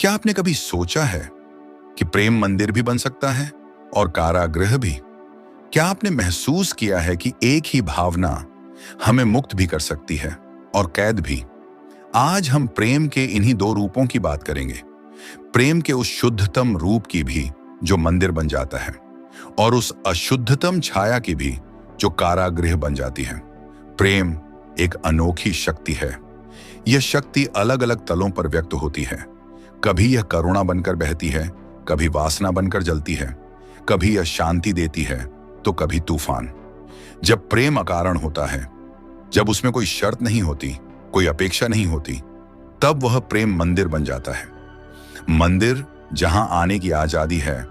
क्या आपने कभी सोचा है कि प्रेम मंदिर भी बन सकता है और कारागृह भी? क्या आपने महसूस किया है कि एक ही भावना हमें मुक्त भी कर सकती है और कैद भी? आज हम प्रेम के इन्हीं दो रूपों की बात करेंगे। प्रेम के उस शुद्धतम रूप की भी जो मंदिर बन जाता है, और उस अशुद्धतम छाया की भी जो कारागृह बन जाती है। प्रेम एक अनोखी शक्ति है। यह शक्ति अलग अलग तलों पर व्यक्त होती है। कभी यह करुणा बनकर बहती है, कभी वासना बनकर जलती है, कभी यह शांति देती है तो कभी तूफान। जब प्रेम अकारण होता है, जब उसमें कोई शर्त नहीं होती, कोई अपेक्षा नहीं होती, तब वह प्रेम मंदिर बन जाता है। मंदिर जहां आने की आजादी है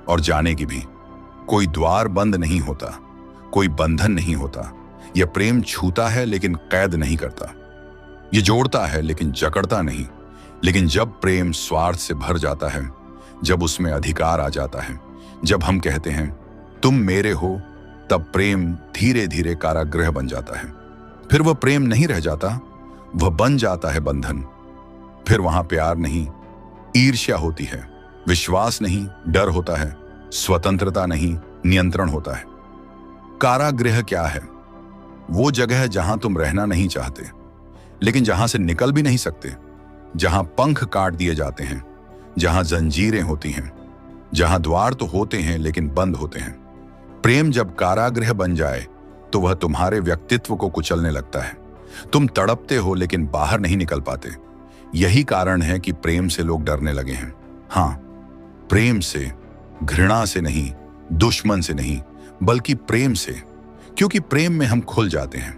और जाने की भी। कोई द्वार बंद नहीं होता, कोई बंधन नहीं होता। यह प्रेम छूता है लेकिन कैद नहीं करता। यह जोड़ता है लेकिन जकड़ता नहीं। लेकिन जब प्रेम स्वार्थ से भर जाता है, जब उसमें अधिकार आ जाता है, जब हम कहते हैं तुम मेरे हो, तब प्रेम धीरे धीरे कारागृह बन जाता है। फिर वह प्रेम नहीं रह जाता, वह बन जाता है बंधन। फिर वहां प्यार नहीं, ईर्ष्या होती है, विश्वास नहीं, डर होता है, स्वतंत्रता नहीं, नियंत्रण होता है। कारागृह क्या है? वो जगह जहां तुम रहना नहीं चाहते, लेकिन जहां से निकल भी नहीं सकते, जहां पंख काट दिए जाते हैं, जहां जंजीरें होती हैं, जहां द्वार तो होते हैं लेकिन बंद होते हैं। प्रेम जब कारागृह बन जाए तो वह तुम्हारे व्यक्तित्व को कुचलने लगता है। तुम तड़पते हो लेकिन बाहर नहीं निकल पाते। यही कारण है कि प्रेम से लोग डरने लगे हैं। हाँ, प्रेम से, घृणा से नहीं, दुश्मन से नहीं, बल्कि प्रेम से। क्योंकि प्रेम में हम खुल जाते हैं,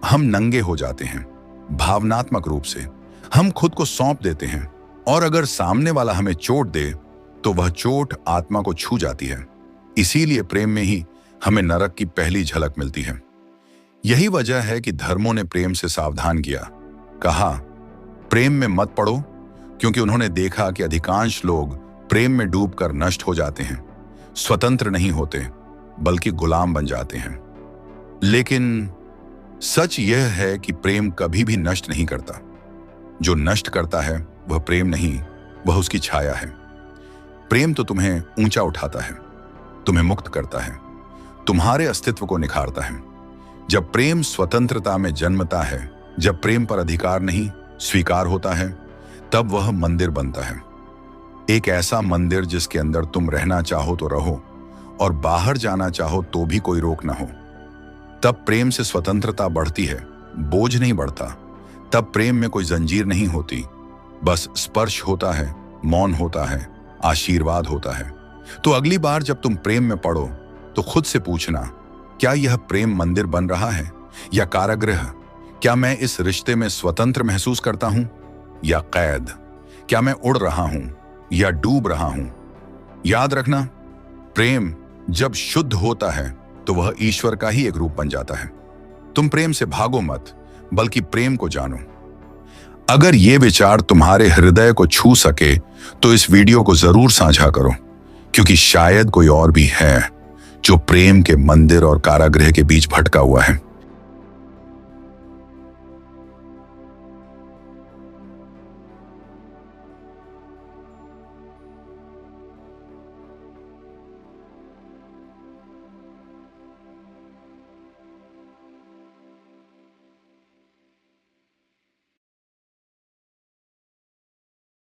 हम नंगे हो जाते हैं। भावनात्मक रूप से हम खुद को सौंप देते हैं, और अगर सामने वाला हमें चोट दे तो वह चोट आत्मा को छू जाती है। इसीलिए प्रेम में ही हमें नरक की पहली झलक मिलती है। यही वजह है कि धर्मों ने प्रेम से सावधान किया। कहा, प्रेम में मत पड़ो, क्योंकि उन्होंने देखा कि अधिकांश लोग प्रेम में डूबकर नष्ट हो जाते हैं, स्वतंत्र नहीं होते बल्कि गुलाम बन जाते हैं। लेकिन सच यह है कि प्रेम कभी भी नष्ट नहीं करता। जो नष्ट करता है वह प्रेम नहीं, वह उसकी छाया है। प्रेम तो तुम्हें ऊंचा उठाता है, तुम्हें मुक्त करता है, तुम्हारे अस्तित्व को निखारता है। जब प्रेम स्वतंत्रता में जन्मता है, जब प्रेम पर अधिकार नहीं स्वीकार होता है, तब वह मंदिर बनता है। एक ऐसा मंदिर जिसके अंदर तुम रहना चाहो तो रहो और बाहर जाना चाहो तो भी कोई रोक ना हो। तब प्रेम से स्वतंत्रता बढ़ती है, बोझ नहीं बढ़ता। तब प्रेम में कोई जंजीर नहीं होती, बस स्पर्श होता है, मौन होता है, आशीर्वाद होता है। तो अगली बार जब तुम प्रेम में पड़ो तो खुद से पूछना, क्या यह प्रेम मंदिर बन रहा है या कारागृह? क्या मैं इस रिश्ते में स्वतंत्र महसूस करता हूं या कैद? क्या मैं उड़ रहा हूं या डूब रहा हूं? याद रखना, प्रेम जब शुद्ध होता है तो वह ईश्वर का ही एक रूप बन जाता है। तुम प्रेम से भागो मत, बल्कि प्रेम को जानो। अगर ये विचार तुम्हारे हृदय को छू सके तो इस वीडियो को जरूर साझा करो, क्योंकि शायद कोई और भी है जो प्रेम के मंदिर और कारागृह के बीच भटका हुआ है।